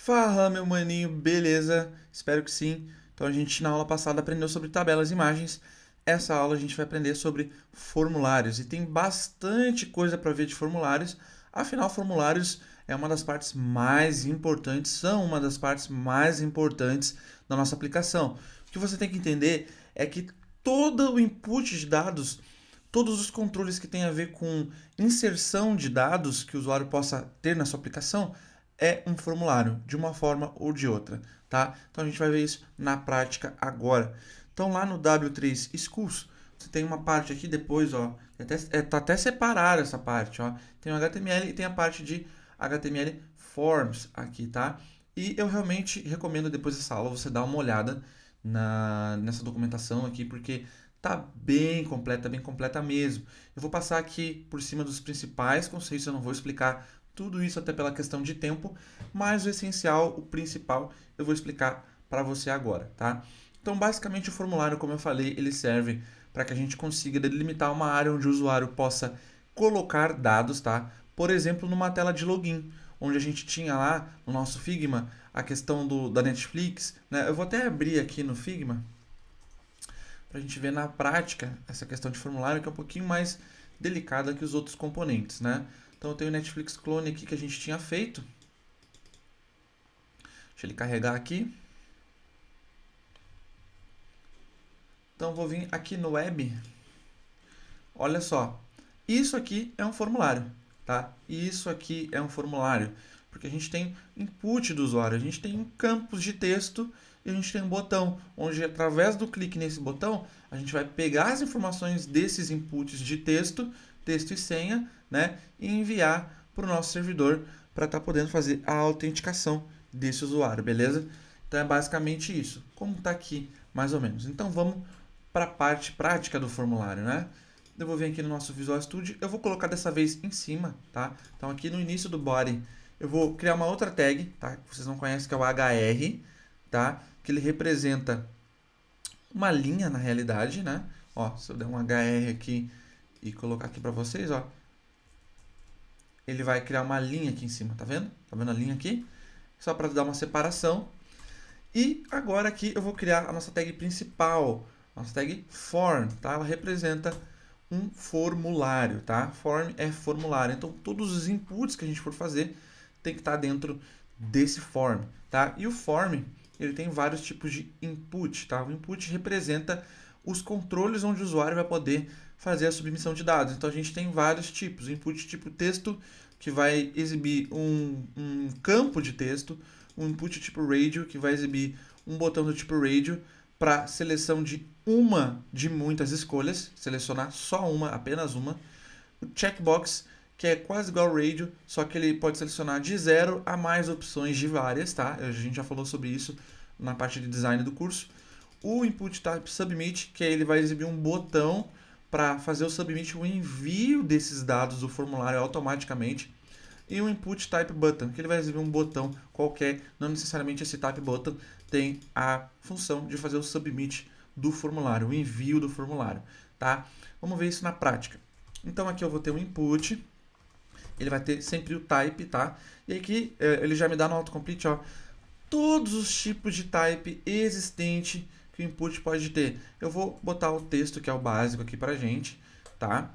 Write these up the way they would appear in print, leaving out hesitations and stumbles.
Fala, meu maninho, beleza? Espero que sim. Então a gente na aula passada aprendeu sobre tabelas e imagens. Essa aula a gente vai aprender sobre formulários e tem bastante coisa para ver de formulários. Afinal, formulários é uma das partes mais importantes, são uma das partes mais importantes da nossa aplicação. O que você tem que entender é que todo o input de dados, todos os controles que têm a ver com inserção de dados que o usuário possa ter na sua aplicação é um formulário, de uma forma ou de outra, tá? Então a gente vai ver isso na prática agora. Então lá no W3 Schools, você tem uma parte aqui depois, ó, tá até separado essa parte, ó. Tem o HTML e tem a parte de HTML Forms aqui, tá? E eu realmente recomendo depois dessa aula você dar uma olhada nessa documentação aqui, porque tá bem completa mesmo. Eu vou passar aqui por cima dos principais conceitos, eu não vou explicar tudo isso até pela questão de tempo, mas o essencial, o principal, eu vou explicar para você agora, tá? Então, basicamente, o formulário, como eu falei, ele serve para que a gente consiga delimitar uma área onde o usuário possa colocar dados, tá? Por exemplo, numa tela de login, onde a gente tinha lá no nosso Figma a questão da Netflix, né? Eu vou até abrir aqui no Figma para a gente ver na prática essa questão de formulário, que é um pouquinho mais delicada que os outros componentes, né? Então eu tenho o Netflix Clone aqui que a gente tinha feito. Deixa ele carregar aqui. Então vou vir aqui no Web. Olha só, isso aqui é um formulário, tá? Isso aqui é um formulário, porque a gente tem input do usuário, a gente tem um campos de texto e a gente tem um botão, onde através do clique nesse botão, a gente vai pegar as informações desses inputs de texto, texto e senha, né? E enviar para o nosso servidor para estar podendo fazer a autenticação desse usuário, beleza? Então é basicamente isso, como está aqui mais ou menos. Então vamos para a parte prática do formulário, né? Eu vou vir aqui no nosso Visual Studio, eu vou colocar dessa vez em cima, tá? Então aqui no início do body, eu vou criar uma outra tag, tá? Que vocês não conhecem, que é o HR, tá? Que ele representa uma linha na realidade, né? Ó, se eu der um HR aqui e colocar aqui para vocês, ó, ele vai criar uma linha aqui em cima, tá vendo? Tá vendo a linha aqui? Só para dar uma separação. E agora aqui eu vou criar a nossa tag principal, nossa tag form, tá? Ela representa um formulário, tá? Form é formulário. Então todos os inputs que a gente for fazer tem que estar dentro desse form, tá? E o form, ele tem vários tipos de input, tá? O input representa os controles onde o usuário vai poder fazer a submissão de dados. Então a gente tem vários tipos. Input tipo texto, que vai exibir um campo de texto. Um input tipo radio, que vai exibir um botão do tipo radio para seleção de uma de muitas escolhas, selecionar só uma, apenas uma. O checkbox, que é quase igual ao radio, só que ele pode selecionar de 0 a mais opções de várias, tá? A gente já falou sobre isso na parte de design do curso. O input type submit, que ele vai exibir um botão para fazer o submit, o envio desses dados do formulário automaticamente. E o input type button, que ele vai exibir um botão qualquer, não necessariamente esse type button tem a função de fazer o submit do formulário, o envio do formulário, tá? Vamos ver isso na prática. Então aqui eu vou ter um input, ele vai ter sempre o type, tá? E aqui ele já me dá no autocomplete, ó, todos os tipos de type existente que o input pode ter. Eu vou botar o texto, que é o básico aqui pra gente, tá?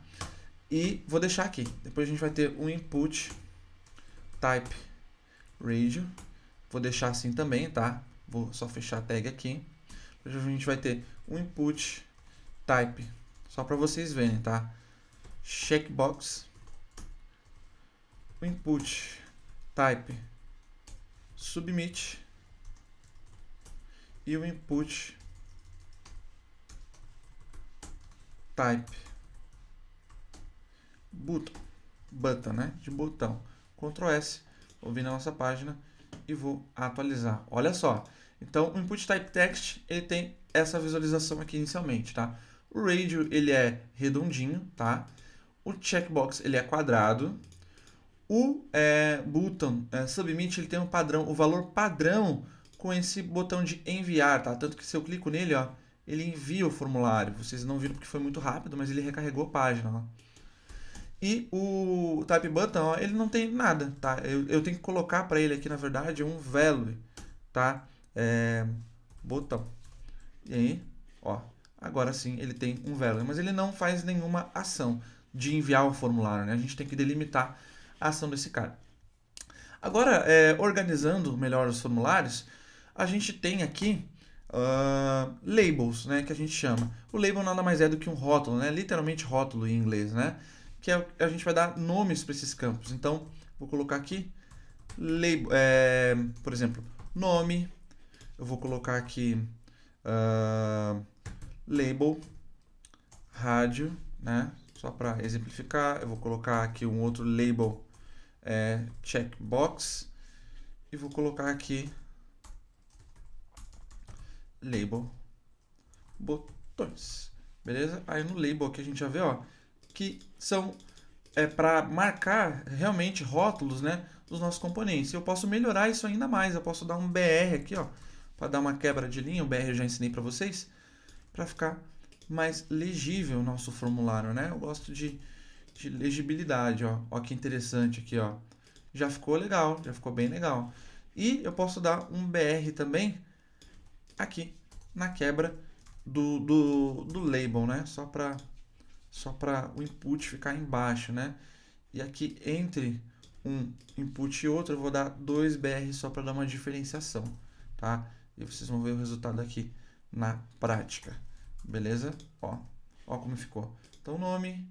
E vou deixar aqui. Depois a gente vai ter um input type radio. Vou deixar assim também, tá? Vou só fechar a tag aqui. Depois a gente vai ter um input type, só para vocês verem, tá? Checkbox, o input type submit e o input type button, né? De botão. Ctrl S, vou vir na nossa página e vou atualizar. Olha só. Então, o input type text, ele tem essa visualização aqui inicialmente, tá? O radio, ele é redondinho, tá? O checkbox, ele é quadrado. O button submit, ele tem um padrão, o valor padrão com esse botão de enviar, tá? Tanto que se eu clico nele, ó, ele envia o formulário. Vocês não viram porque foi muito rápido, mas ele recarregou a página, ó. E o type button, ó, ele não tem nada, tá? Eu tenho que colocar para ele aqui, na verdade, um value, tá? Botão. E aí, ó, agora sim ele tem um value, mas ele não faz nenhuma ação de enviar o formulário, né? A gente tem que delimitar a ação desse cara. Agora, organizando melhor os formulários, a gente tem aqui labels, né, que a gente chama. O label nada mais é do que um rótulo, né? Literalmente rótulo em inglês, né? Que é, a gente vai dar nomes para esses campos. Então, vou colocar aqui, label, por exemplo, nome. Eu vou colocar aqui label, rádio, né? Só para exemplificar, eu vou colocar aqui um outro label, checkbox, e vou colocar aqui label botões, beleza? Aí no label aqui a gente já vê, ó, que são para marcar realmente rótulos, né, dos nossos componentes. Eu posso melhorar isso ainda mais, eu posso dar um BR aqui, ó, para dar uma quebra de linha. O BR eu já ensinei para vocês, para ficar mais legível o nosso formulário, né? Eu gosto de legibilidade, ó. Ó que interessante aqui, ó. Já ficou legal, já ficou bem legal. E eu posso dar um BR também aqui na quebra do label, né? Só para o input ficar embaixo, né? E aqui entre um input e outro eu vou dar 2 BR só para dar uma diferenciação, tá? E vocês vão ver o resultado aqui na prática, beleza? Ó como ficou. Então nome,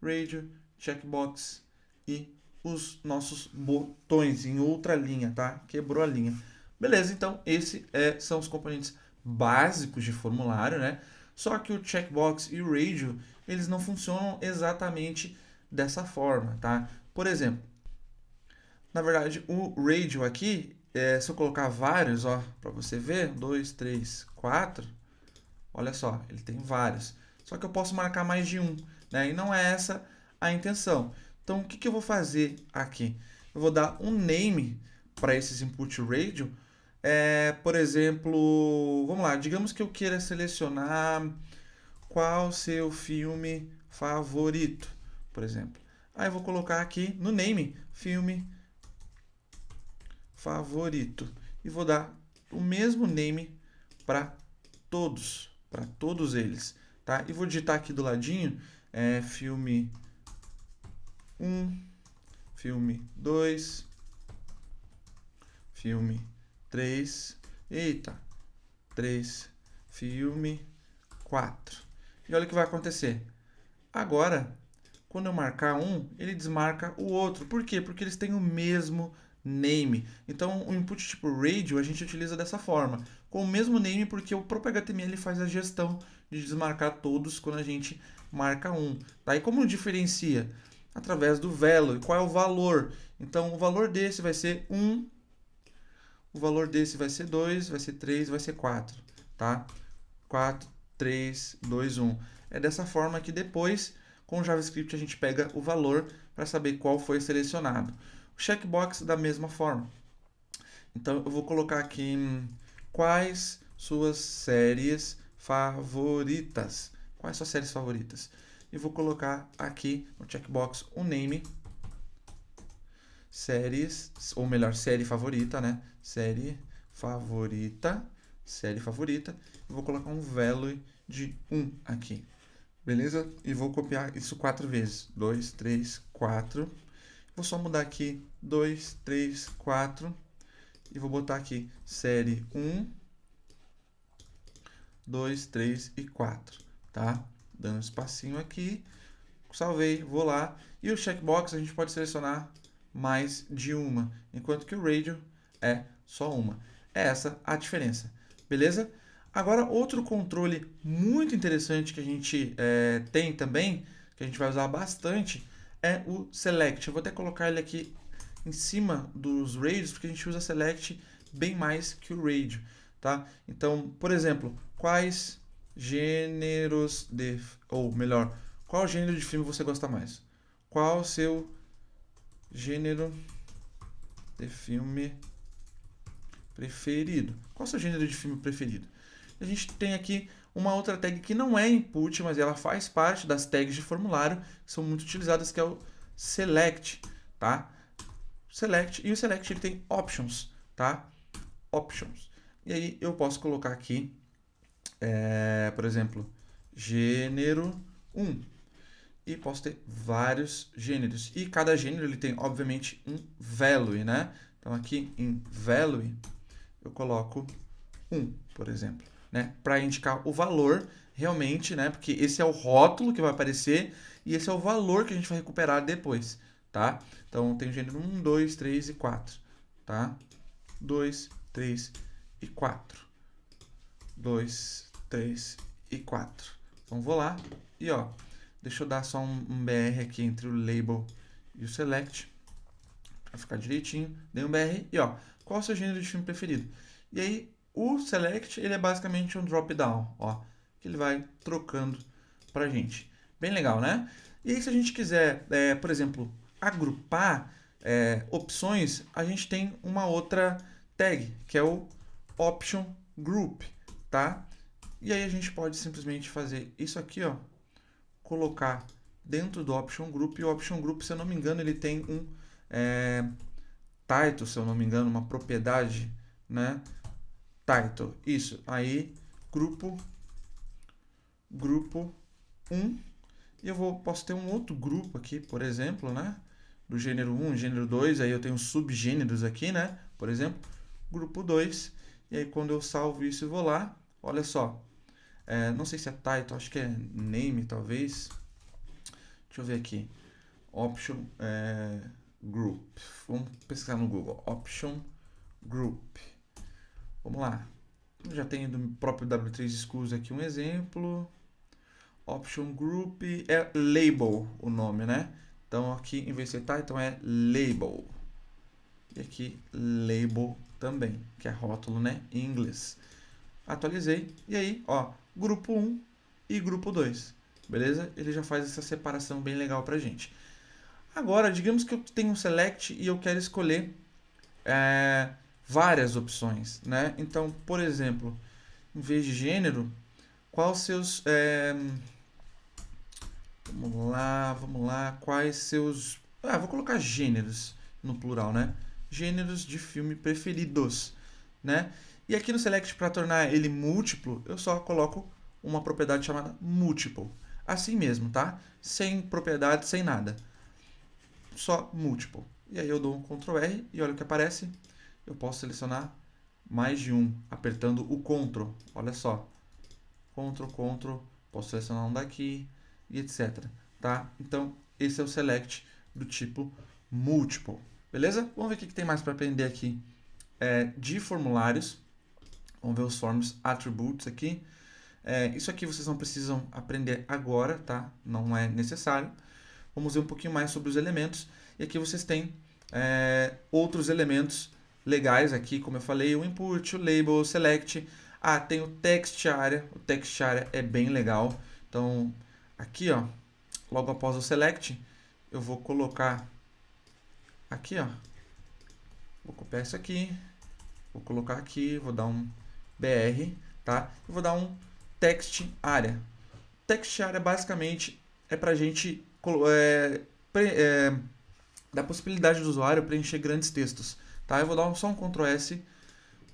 radio, checkbox e os nossos botões em outra linha, tá? Quebrou a linha. Beleza, então esses são os componentes básicos de formulário, né? Só que o checkbox e o radio, eles não funcionam exatamente dessa forma, tá? Por exemplo, na verdade, o radio aqui, se eu colocar vários, ó, para você ver, 2, 3, 4, olha só, ele tem vários. Só que eu posso marcar mais de um, né? E não é essa a intenção. Então, o que eu vou fazer aqui? Eu vou dar um name para esses input radio. Por exemplo, vamos lá, digamos que eu queira selecionar qual seu filme favorito, por exemplo. Aí eu vou colocar aqui no name, filme favorito. E vou dar o mesmo name para todos eles, tá? E vou digitar aqui do ladinho, filme 1, filme 2, filme 3, eita, 3, filme 4. E olha o que vai acontecer. Agora, quando eu marcar um, ele desmarca o outro. Por quê? Porque eles têm o mesmo name. Então, o input tipo radio a gente utiliza dessa forma, com o mesmo name, porque o próprio HTML faz a gestão de desmarcar todos quando a gente marca um. Daí como diferencia? Através do value. Qual é o valor? Então, o valor desse vai ser 1, o valor desse vai ser 2, vai ser 3, vai ser 4, tá? 4, 3, 2, 1. É dessa forma que depois, com o JavaScript, a gente pega o valor para saber qual foi selecionado. O checkbox da mesma forma. Então eu vou colocar aqui quais suas séries favoritas. Quais suas séries favoritas? E vou colocar aqui no checkbox o name, séries, ou melhor, série favorita, né? Série favorita. Eu vou colocar um value de 1 aqui. Beleza? E vou copiar isso 4 vezes. 2, 3, 4. Vou só mudar aqui 2, 3, 4 e vou botar aqui série 1, 2, 3 e 4, tá? Dando um espacinho aqui, salvei, vou lá. E o checkbox a gente pode selecionar mais de uma, enquanto que o radio é só uma. É essa a diferença, beleza? Agora, outro controle muito interessante que a gente tem também, que a gente vai usar bastante, é o select. Eu vou até colocar ele aqui em cima dos radios, porque a gente usa select bem mais que o radio, tá? Então, por exemplo, quais gêneros de... ou melhor, qual gênero de filme você gosta mais? Qual o seu gênero de filme preferido? Qual o seu gênero de filme preferido? A gente tem aqui uma outra tag que não é input, mas ela faz parte das tags de formulário, que são muito utilizadas, que é o select, tá? Select, e o select ele tem options, tá? Options. E aí eu posso colocar aqui, por exemplo, gênero 1. E posso ter vários gêneros. E cada gênero ele tem, obviamente, um value, né? Então aqui em value eu coloco 1, por exemplo, né? Para indicar o valor realmente, né? Porque esse é o rótulo que vai aparecer e esse é o valor que a gente vai recuperar depois, tá? Então tem o gênero 1, 2, 3 e 4, tá? 2, 3 e 4. 2, 3 e 4. Então vou lá e ó, deixa eu dar só um BR aqui entre o label e o select para ficar direitinho. Dei um BR e ó, qual é o seu gênero de filme preferido? E aí o select ele é basicamente um drop down, ó, que ele vai trocando pra gente. Bem legal, né? E aí se a gente quiser, por exemplo, agrupar opções, a gente tem uma outra tag, que é o option group, tá? E aí a gente pode simplesmente fazer isso aqui, ó, colocar dentro do option group. E o option group, se eu não me engano, ele tem um title, se eu não me engano, uma propriedade, né? Title, isso. Aí grupo 1, e posso ter um outro grupo aqui, por exemplo, né? Do gênero 1, gênero 2, aí eu tenho subgêneros aqui, né? Por exemplo, grupo 2, e aí quando eu salvo isso e vou lá, olha só, não sei se é title, acho que é name, talvez. Deixa eu ver aqui. Option group. Vamos pesquisar no Google. Option group. Vamos lá. Já tenho do próprio W3 Schools aqui um exemplo. Option group é label o nome, né? Então aqui em vez de ser title é label. E aqui label também, que é rótulo, né? Em inglês. Atualizei. E aí, ó, grupo 1 e grupo 2. Beleza? Ele já faz essa separação bem legal pra gente. Agora, digamos que eu tenho um select e eu quero escolher várias opções, né? Então, por exemplo, em vez de gênero, quais seus... vamos lá, quais seus... vou colocar gêneros no plural, né? Gêneros de filme preferidos, né? E aqui no select, para tornar ele múltiplo, eu só coloco uma propriedade chamada multiple. Assim mesmo, tá? Sem propriedade, sem nada. Só multiple. E aí eu dou um Ctrl R e olha o que aparece. Eu posso selecionar mais de um, apertando o Ctrl. Olha só. Ctrl, Ctrl. Posso selecionar um daqui e etc. Tá? Então, esse é o select do tipo multiple. Beleza? Vamos ver o que tem mais para aprender aqui de formulários. Vamos ver os forms attributes aqui. Isso aqui vocês não precisam aprender agora, tá? Não é necessário. Vamos ver um pouquinho mais sobre os elementos. E aqui vocês têm outros elementos legais aqui, como eu falei, o input, o label, o select. Tem o text area. O text area é bem legal. Então, aqui, ó, logo após o select, eu vou colocar aqui, ó. Vou copiar isso aqui, vou colocar aqui, vou dar um BR, tá? E vou dar um text area. Text area basicamente é para a gente dar a possibilidade do usuário preencher grandes textos, tá? Eu vou dar só um Ctrl S,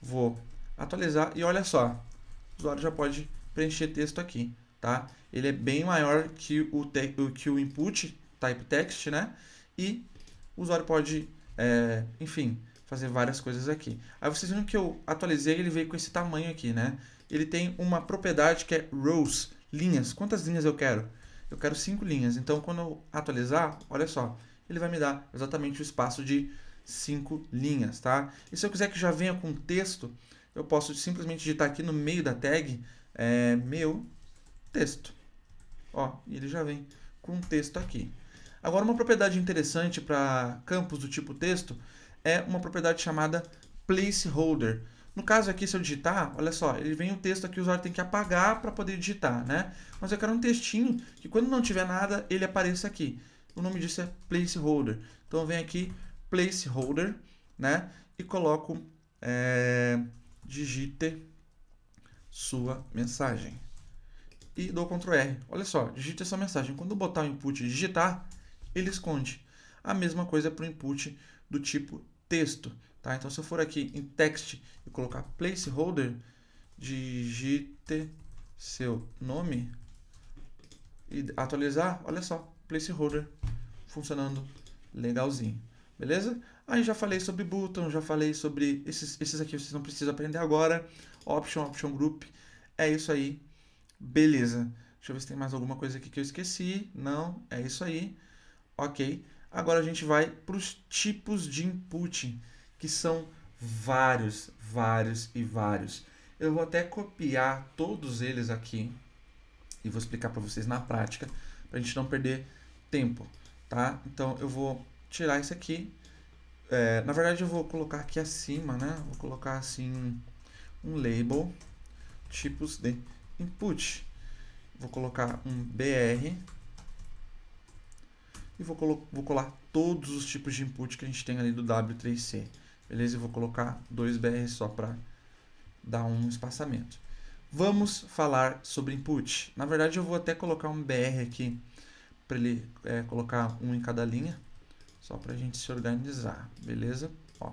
vou atualizar e olha só, o usuário já pode preencher texto aqui, tá? Ele é bem maior que o input type text, né? E o usuário pode, enfim, fazer várias coisas aqui. Aí vocês viram que eu atualizei, ele veio com esse tamanho aqui, né? Ele tem uma propriedade que é rows, linhas. Quantas linhas eu quero? Eu quero 5 linhas. Então, quando eu atualizar, olha só, ele vai me dar exatamente o espaço de 5 linhas, tá? E se eu quiser que já venha com texto, eu posso simplesmente digitar aqui no meio da tag, meu texto. Ó, e ele já vem com um texto aqui. Agora, uma propriedade interessante para campos do tipo texto é uma propriedade chamada placeholder. No caso aqui, se eu digitar, olha só, ele vem o texto aqui, o usuário tem que apagar para poder digitar, né? Mas eu quero um textinho que quando não tiver nada, ele apareça aqui. O nome disso é placeholder. Então, eu venho aqui, placeholder, né? E coloco, digite sua mensagem. E dou Ctrl R. Olha só, digite essa mensagem. Quando eu botar o input e digitar, ele esconde. A mesma coisa para o input do tipo texto, tá? Então, se eu for aqui em text e colocar placeholder, digite seu nome e atualizar, olha só, placeholder funcionando legalzinho, beleza? Aí já falei sobre button, já falei sobre esses aqui, vocês não precisam aprender agora. Option group, é isso aí, beleza. Deixa eu ver se tem mais alguma coisa aqui que eu esqueci. Não, é isso aí, ok. Agora a gente vai para os tipos de input, que são vários, vários e vários. Eu vou até copiar todos eles aqui e vou explicar para vocês na prática, para a gente não perder tempo, tá? Então eu vou tirar isso aqui. Na verdade eu vou colocar aqui acima, né? Vou colocar assim um label, tipos de input. Vou colocar um BR e vou colar todos os tipos de input que a gente tem ali do W3C. Beleza? Eu vou colocar 2BR só para dar um espaçamento. Vamos falar sobre input. Na verdade, eu vou até colocar um BR aqui para ele colocar um em cada linha, só para a gente se organizar, beleza? Ó.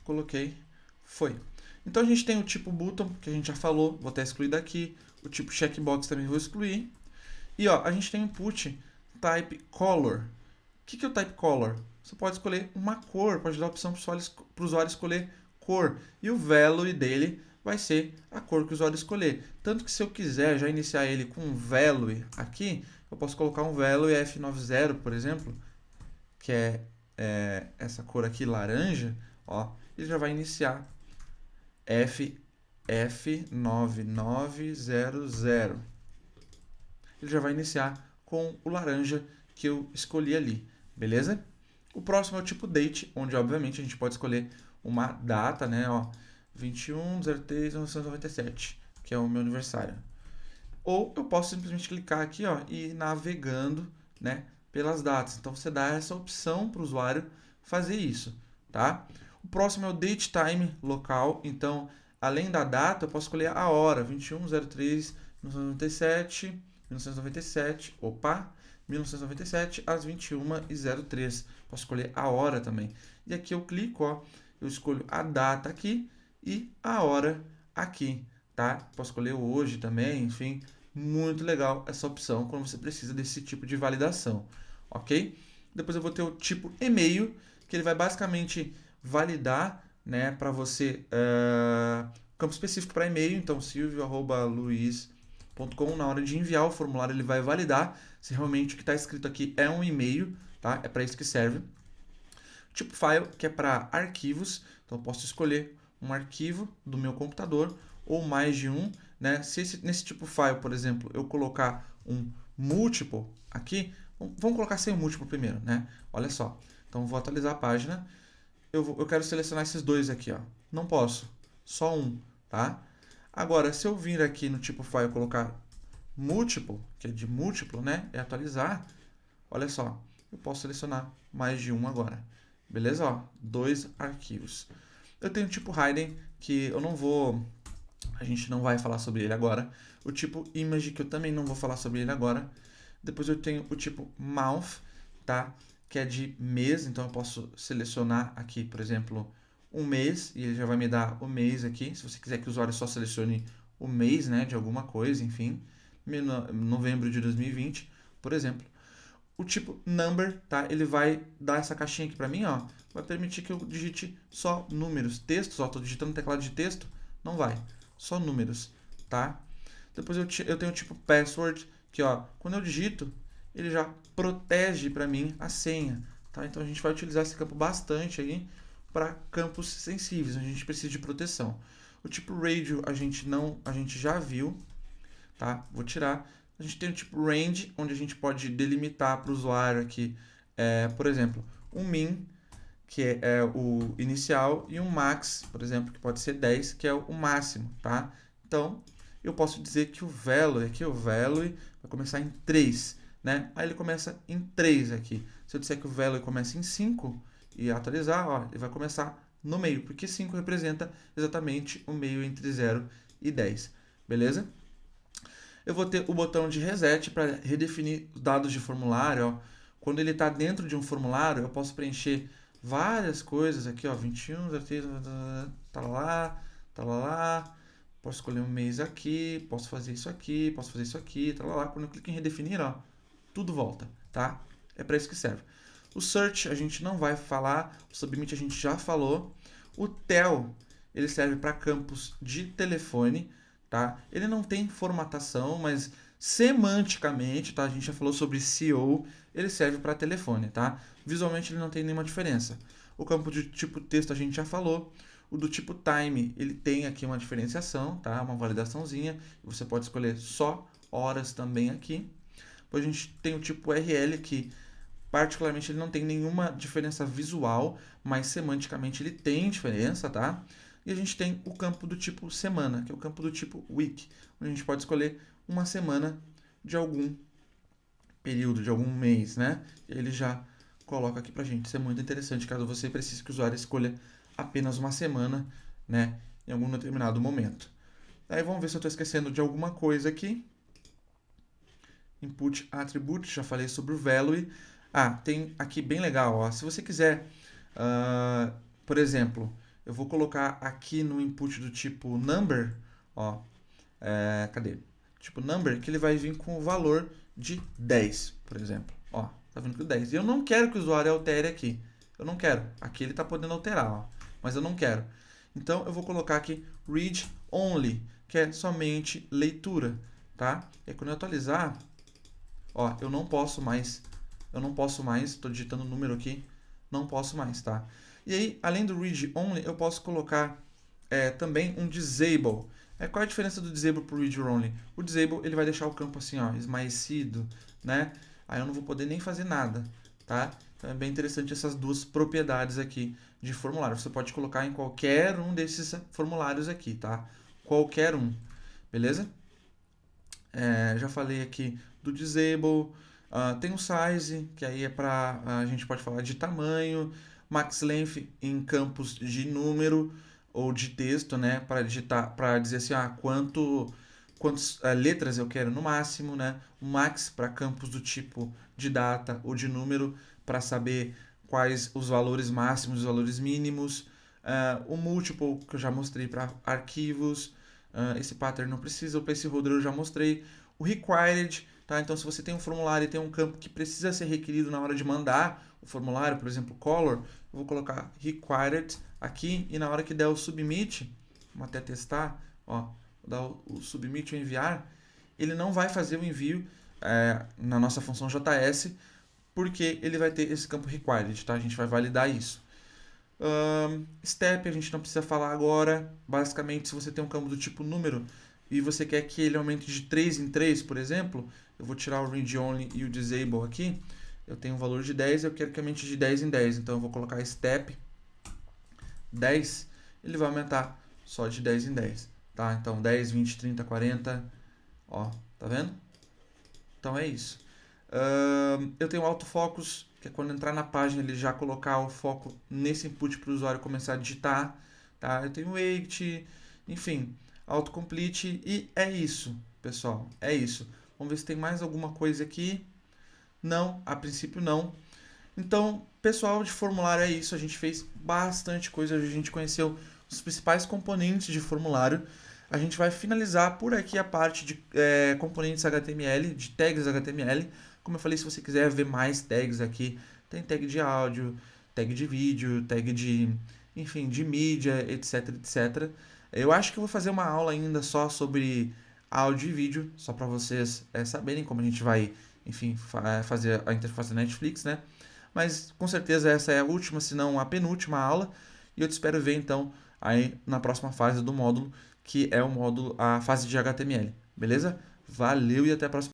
Coloquei, foi. Então a gente tem o tipo button, que a gente já falou, vou até excluir daqui. O tipo checkbox também vou excluir. E ó, a gente tem input type color. O que é o type color? Você pode escolher uma cor, pode dar a opção para o usuário escolher cor. E o value dele vai ser a cor que o usuário escolher. Tanto que se eu quiser já iniciar ele com um value aqui, eu posso colocar um value F90, por exemplo, que é essa cor aqui laranja, ó, ele já vai iniciar F9900. Ele já vai iniciar com o laranja que eu escolhi ali, beleza? O próximo é o tipo date, onde obviamente a gente pode escolher uma data, né, ó, 21/03/1997, que é o meu aniversário. Ou eu posso simplesmente clicar aqui, ó, e ir navegando, né, pelas datas. Então você dá essa opção para o usuário fazer isso, tá? O próximo é o date time local. Então, além da data, eu posso escolher a hora, 21/03/1997, opa, 1997 às 21h03. Posso escolher a hora também. E aqui eu clico, ó, eu escolho a data aqui e a hora aqui, tá? Posso escolher hoje também, enfim, muito legal essa opção quando você precisa desse tipo de validação, ok? Depois eu vou ter o tipo e-mail, que ele vai basicamente validar, né, para você campo específico para e-mail, então silvio@luiz.com, na hora de enviar o formulário ele vai validar se realmente o que está escrito aqui é um e-mail, tá? É para isso que serve. Tipo file, que é para arquivos, então eu posso escolher um arquivo do meu computador ou mais de um, né? Se nesse tipo file, por exemplo, eu colocar um multiple aqui, vamos colocar sem o múltiplo primeiro, né? Olha só. Então vou atualizar a página. Eu quero selecionar esses dois aqui, ó. Não posso, só um, tá? Agora, se eu vir aqui no tipo file e colocar multiple, que é de múltiplo, né? É atualizar. Olha só, eu posso selecionar mais de um agora. Beleza? Ó, 2 arquivos. Eu tenho o tipo hidden, que eu não vou... A gente não vai falar sobre ele agora. O tipo image, que eu também não vou falar sobre ele agora. Depois eu tenho o tipo month, tá? Que é de mês, então eu posso selecionar aqui, por exemplo, um mês, e ele já vai me dar o mês aqui. Se você quiser que o usuário só selecione o mês, né, de alguma coisa, enfim. Novembro de 2020, por exemplo. O tipo number, tá? Ele vai dar essa caixinha aqui para mim, ó. Vai permitir que eu digite só números. Textos, ó, tô digitando no teclado de texto, não vai. Só números, tá? Depois eu tenho o tipo password, que ó, quando eu digito, ele já protege para mim a senha, tá? Então a gente vai utilizar esse campo bastante aí para campos sensíveis, onde a gente precisa de proteção. O tipo radio a gente já viu, tá? Vou tirar. A gente tem o tipo range, onde a gente pode delimitar para o usuário aqui, por exemplo, um min, que é o inicial, e um max, por exemplo, que pode ser 10, que é o máximo, tá? Então, eu posso dizer que o value, aqui o value vai começar em 3, né? Aí ele começa em 3 aqui. Se eu disser que o value começa em 5 e atualizar, ó, ele vai começar no meio, porque 5 representa exatamente o meio entre 0 e e 10, beleza? Eu vou ter o botão de reset para redefinir os dados de formulário, ó. Quando ele está dentro de um formulário, eu posso preencher várias coisas aqui, ó, 21, tá lá, tá lá. Posso escolher um mês aqui, posso fazer isso aqui, posso fazer isso aqui, tá lá. Quando eu clico em redefinir, ó, tudo volta, tá? É para isso que serve. O search a gente não vai falar, o submit a gente já falou. O tel, ele serve para campos de telefone, tá? Ele não tem formatação, mas semanticamente, tá? A gente já falou sobre SEO, ele serve para telefone, tá? Visualmente ele não tem nenhuma diferença. O campo de tipo texto a gente já falou. O do tipo time, ele tem aqui uma diferenciação, tá? Uma validaçãozinha. Você pode escolher só horas também aqui. Depois a gente tem o tipo URL que particularmente ele não tem nenhuma diferença visual, mas semanticamente ele tem diferença, tá? E a gente tem o campo do tipo semana, que é o campo do tipo week, onde a gente pode escolher uma semana de algum período, de algum mês, né? E ele já coloca aqui pra gente. Isso é muito interessante, caso você precise que o usuário escolha apenas uma semana, né? Em algum determinado momento. Aí vamos ver se eu estou esquecendo de alguma coisa aqui. Input Attribute, já falei sobre o Value. Ah, tem aqui bem legal, ó. Se você quiser, por exemplo, eu vou colocar aqui no input do tipo number, ó, cadê? Tipo number, que ele vai vir com o valor de 10, por exemplo. Ó, tá vindo com 10. E eu não quero que o usuário altere aqui. Eu não quero. Aqui ele está podendo alterar, ó, mas eu não quero. Então eu vou colocar aqui read only, que é somente leitura, tá? E aí, quando eu atualizar, ó, eu não posso mais, estou digitando o número aqui, não posso mais, tá? E aí, além do read only, eu posso colocar também um disable. Qual é a diferença do disable para o read only? O disable, ele vai deixar o campo assim, ó, esmaecido, né? Aí eu não vou poder nem fazer nada, tá? Então é bem interessante essas duas propriedades aqui de formulário. Você pode colocar em qualquer um desses formulários aqui, tá? Qualquer um, beleza? Já falei aqui do disable. Tem o size, que aí é para a gente pode falar de tamanho, max length em campos de número ou de texto, né, para digitar, para dizer assim, quantas letras eu quero no máximo, né? O max para campos do tipo de data ou de número para saber quais os valores máximos e os valores mínimos. O multiple que eu já mostrei para arquivos. Esse pattern não precisa, o placeholder eu já mostrei. O required, tá? Então, se você tem um formulário e tem um campo que precisa ser requerido na hora de mandar o formulário, por exemplo, color, eu vou colocar required aqui e na hora que der o submit, vamos até testar, ó, vou dar o submit ou enviar, ele não vai fazer o envio na nossa função JS, porque ele vai ter esse campo required, tá? A gente vai validar isso. Step a gente não precisa falar agora. Basicamente, se você tem um campo do tipo número e você quer que ele aumente de 3 em 3, por exemplo, eu vou tirar o read only e o disable aqui. Eu tenho um valor de 10 e eu quero que aumente de 10 em 10. Então eu vou colocar step 10, ele vai aumentar só de 10 em 10, tá? Então 10, 20, 30, 40, ó, tá vendo? Então é isso. Eu tenho autofocus, que é quando entrar na página ele já colocar o foco nesse input para o usuário começar a digitar, tá? Eu tenho wait, enfim, autocomplete e é isso, pessoal, é isso. Vamos ver se tem mais alguma coisa aqui. Não, a princípio não. Então, pessoal, de formulário é isso. A gente fez bastante coisa, a gente conheceu os principais componentes de formulário. A gente vai finalizar por aqui a parte de componentes HTML, de tags HTML. Como eu falei, se você quiser ver mais tags aqui, tem tag de áudio, tag de vídeo, tag de, enfim, de mídia, etc, etc. Eu acho que eu vou fazer uma aula ainda só sobre áudio e vídeo, só para vocês saberem como a gente vai, enfim, fazer a interface da Netflix, né? Mas com certeza essa é a última, se não a penúltima aula. E eu te espero ver então aí na próxima fase do módulo, que é o módulo, a fase de HTML. Beleza? Valeu e até a próxima.